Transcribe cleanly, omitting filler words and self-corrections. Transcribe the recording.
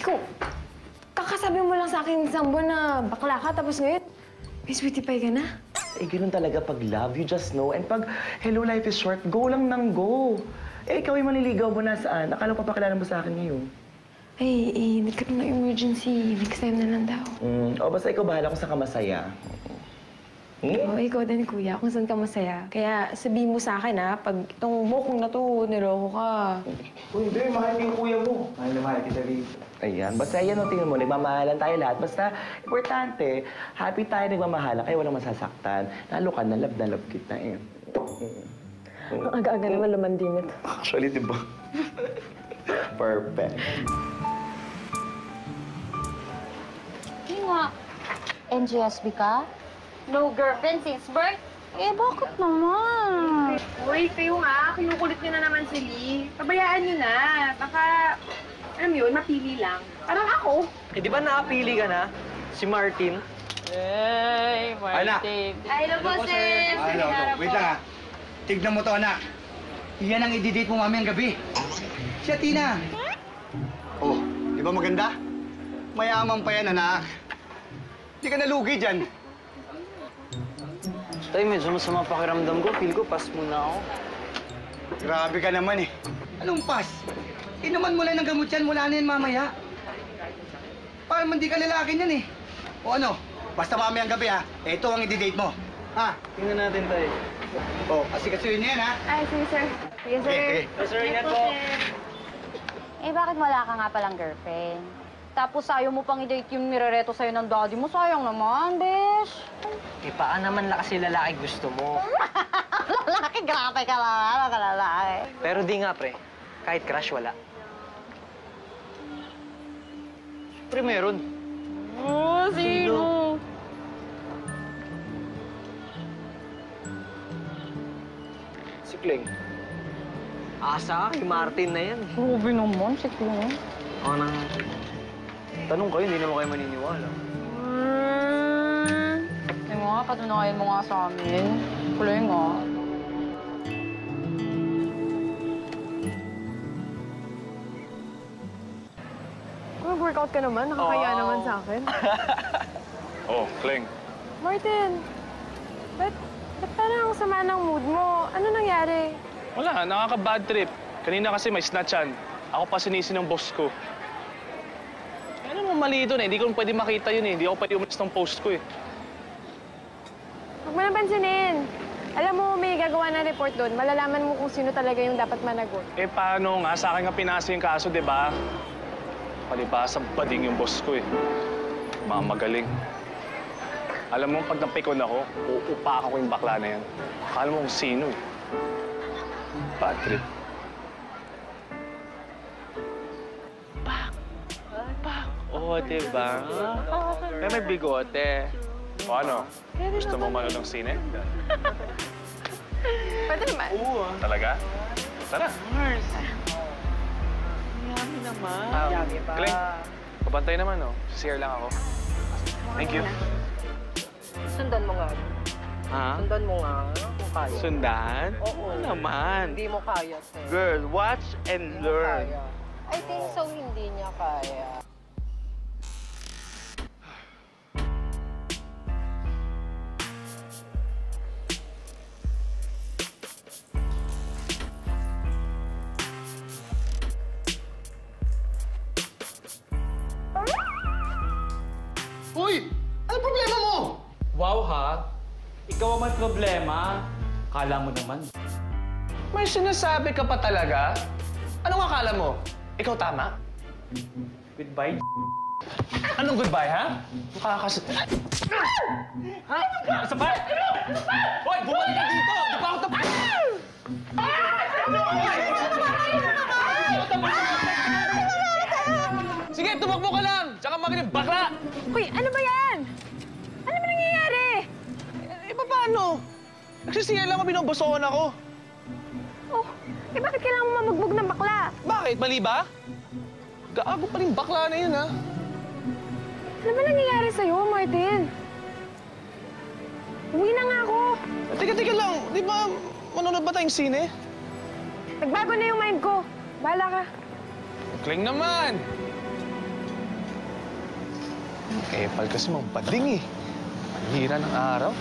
Ikaw, kakasabi mo lang sa akin isang buwan na bakla ka, tapos ngayon, may sweetie pie ka na? Eh, ganun talaga pag love, you just know. And pag hello, life is short, go lang nang go. Eh, ikaw yung maniligaw mo na saan? Akala ko papakilala mo sa akin ngayon. Ay, nagkaroon ng emergency. Next time na lang daw. O, basta ikaw bahala kung saan ka masaya. Oo, ikaw din, kuya, kung saan ka masaya. Kaya sabihin mo sa akin, ha, pag itong mukong na to, niloko ka. Hindi, mahal yung kuya mo. Mahal na mahal kita rito. Ayan, basta yan ang tingin mo, nagmamahalan tayo lahat. Basta, importante, happy tayo nagmamahalan, kaya walang masasaktan. Lalo ka, na love kita eh. Ang aga-aga naman lumandingat. Actually, di ba? Perfect. Hindi nga. NGSB ka? No girlfriend since birth? Eh, bakit naman? Uy, kayo nga, kinukulit niyo na naman si Lee. Pabayaan niyo na. Baka, alam yun, mapili lang. Parang ako. Eh, di ba nakapili ka na? Si Martin? Hey, Martin. Hello po, sir. Hello. Wait lang, tignan mo to, anak. Iyan ang i-date mo mamayang gabi. Siya, Tina. Oh, di ba maganda? Mayaman pa yan, anak. Di ka nalugi dyan. Tay, medyo masama pakiramdam ko. Feel ko, pass muna ako. Grabe ka naman eh. Anong pas? Inuman mo lang ng gamot yan, wala na yan mamaya. Parang hindi ka lalaki niyan eh. O ano, basta mamayang gabi ha, ito ang i-date mo. Ha? Tingnan natin, tay. Oh, asikasuhin niya yan ha. Ay, sige, sir. Sige, sir. Okay. Sir, ingat po. Eh, bakit wala ka nga palang girlfriend? Tapos ayaw mo pang i-date yung nirereto sa'yo ng daddy mo. Sayang naman, besh. Eh, paan naman kasi lalaki gusto mo? Lalaki, grabe ka lang. Lalaki. Pero di nga, pre. Kahit crush, wala. Siyempre, meron. Oh, sino? Si Kling. Asa, kay Martin na yan. Grabe naman, si Kling. Ako nang... Tanong kayo, hindi naman kayo maniniwala. Eh nga, patunayan mo nga sa amin. Kulay nga. Mag-workout ka naman. Nakakaya naman sa akin. Oh, Kleng. Martin, ba't parang sama ng mood mo? Ano nangyari? Wala, nakaka-bad trip. Kanina kasi may snatchan. Ako pa sinisi ng boss ko. Ano mo mali doon eh. Hindi ko pwede makita yun eh. Hindi ako pwede umalis ng post ko eh. Huwag mo nang pansinin. Alam mo, may gagawa ng report doon. Malalaman mo kung sino talaga yung dapat managot. Eh paano nga? Sa akin nga pinasa yung kaso, di ba? Palibasang bading yung boss ko eh. Mga magaling. Alam mo, pag napikon ako, uupa ako yung bakla na yan. Akala mo kung sino eh. Bad trip. Oo, diba? May bigote. O ano? Gusto mo manood ng sine? Pwede naman. Oo. Talaga? Tara. Mars. Yummy naman. Kleng, pabantay naman oh. Share lang ako. Thank you. Sundan mo nga. Ha? Sundan mo nga kung kaya. Sundan? Oo. Naman. Hindi mo kaya, sir. Girl, watch and Hindi mo learn. kaya. I think so, hindi niya kaya. Uy! Ano problema mo? Wow ha? Ikaw ang may problema. Kala mo naman. May sinasabi ka pa talaga? Anong akala mo? Ikaw tama? Goodbye. Anong goodbye, ha? Mukhakas... Ha? Isa ba? Hoy, bumalik ka dito! Di ba ako tapos? Sige, tumakbo ka lang! Tsaka magaling bakla! Uy, ano ba yan? Ano ba nangyayari? Eh, paano? Nagsisiya lang ako, binobosohan ako. Oh, eh bakit kailangan mo mamagbog ng bakla? Bakit? Mali ba? Gago pa rin bakla na yun, ha? Ano ba nangyayari sa'yo, Martin? Uwi na nga ako. Teka lang. Di ba manonood ba tayong sine? Nagbago na yung mind ko. Bahala ka. Kling naman! Epal kasi mong bading eh. Panira ng araw.